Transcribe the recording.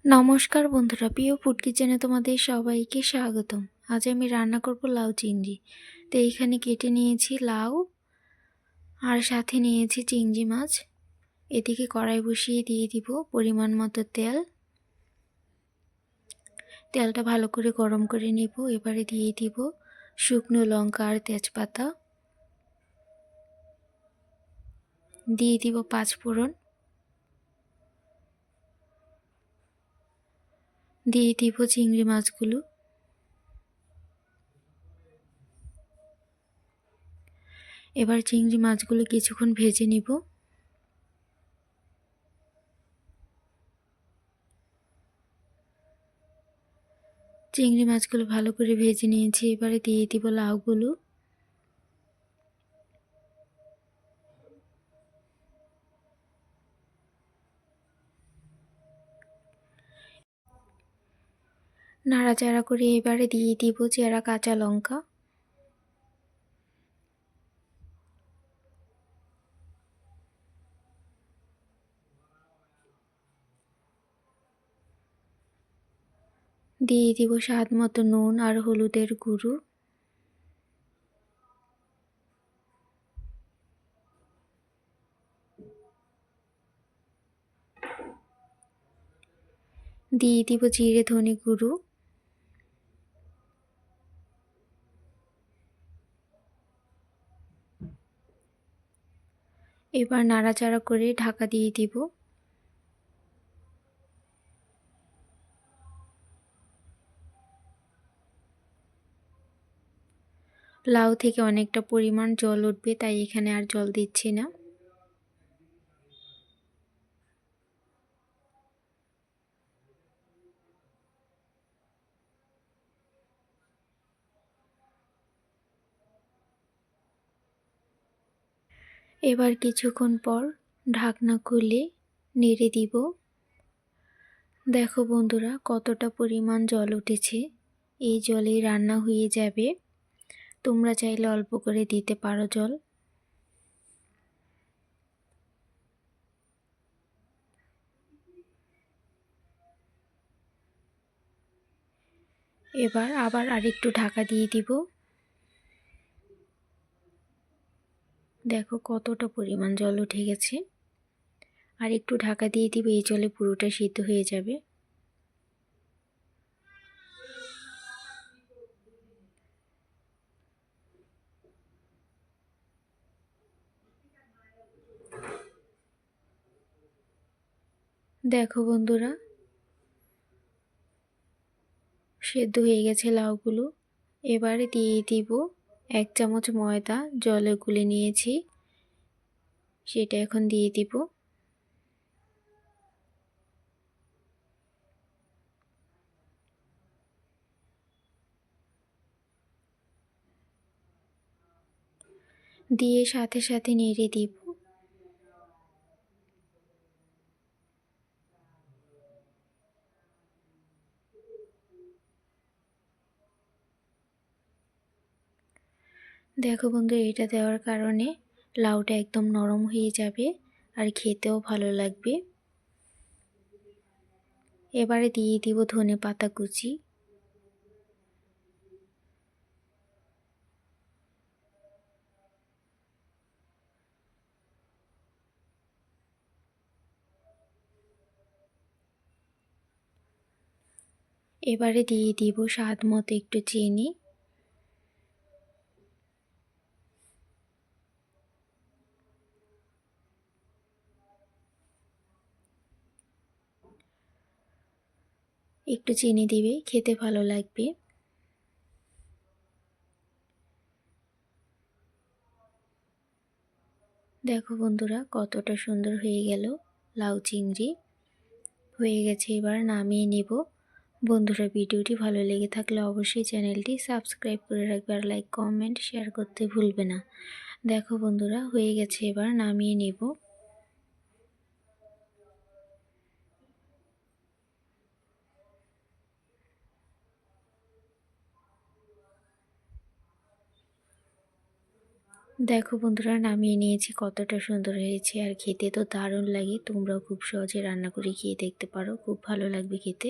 নমস্কার বন্ধুরা, প্রিয় ফুড কিচেনে তোমাদের সবাইকে স্বাগতম। আজ আমি রান্না করব লাউ চিংড়ি। তো এইখানে কেটে নিয়েছি লাউ আর সাথে নিয়েছি চিংড়ি মাছ। এদিকে কড়াই বসিয়ে দিয়ে দিব পরিমাণ মতো তেল। তেলটা ভালো করে গরম করে নেব। এবারে দিয়ে দিব শুকনো লঙ্কা আর তেজপাতা, দিয়ে দিব 5 ফোড়ন, দিয়ে দিব চিংড়ি মাছগুলো। এবার চিংড়ি মাছগুলো কিছুক্ষণ ভেজে নিব। চিংড়ি মাছগুলো ভালো করে ভেজে নিয়েছি। এবারে দিয়ে দিব লাউগুলো। নাড়াচাড়া করে এবারে দিয়ে দিব চেরা কাঁচা লঙ্কা, দিয়ে দিব স্বাদ মতো নুন আর হলুদের গুঁড়ো, দিয়ে দিব জিরে ধনে গুঁড়ো। এবার নাড়াচাড়া করে ঢাকা দিয়ে দিব। লাউ থেকে অনেকটা পরিমাণ জল উঠবে, তাই এখানে আর জল দিচ্ছি না। এবার কিছুক্ষণ পর ঢাকনা খুলে নেড়ে দিব। দেখো বন্ধুরা, কতটা পরিমাণ জল উঠেছে। এই জলেই রান্না হয়ে যাবে। তোমরা চাইলে অল্প করে দিতে পারো জল। এবার আবার আরেকটু ঢাকা দিয়ে দিব। দেখো কতটা পরিমাণ জল উঠে গেছে। আর একটু ঢাকা দিয়ে দিব, এই জলে পুরোটা সিদ্ধ হয়ে যাবে। দেখো বন্ধুরা, সেদ্ধ হয়ে গেছে লাউগুলো। এবারে দিয়ে দিব 1 চামচ ময়দা, জলে গুলে নিয়েছি, সেটা এখন দিয়ে দিব। দিয়ে সাথে সাথে নেড়ে দিব। দেখো বন্ধু, এটা দেওয়ার কারণে লাউটা একদম নরম হয়ে যাবে আর খেতেও ভালো লাগবে। এবারে দিয়ে দিব ধনেপাতা কুচি। এবারে দিয়ে দিব স্বাদ মতো একটু চিনি। একটু চিনি দিবে, খেতে ভালো লাগবে। দেখো বন্ধুরা, কতটা সুন্দর হয়ে গেল লাউ চিংড়ি। হয়ে গেছে, এবার নামিয়ে নেব। বন্ধুরা, ভিডিওটি ভালো লেগে থাকলে অবশ্যই চ্যানেলটি সাবস্ক্রাইব করে রাখবে আর লাইক কমেন্ট শেয়ার করতে ভুলবে না। দেখো বন্ধুরা, হয়ে গেছে, এবার নামিয়ে নেব। দেখো বন্ধুরা, নামিয়ে নিয়েছি, কতটা সুন্দর হয়েছে আর খেতে তো দারুণ লাগে। তোমরাও খুব সহজে রান্না করে খেয়ে দেখতে পারো, খুব ভালো লাগবে খেতে।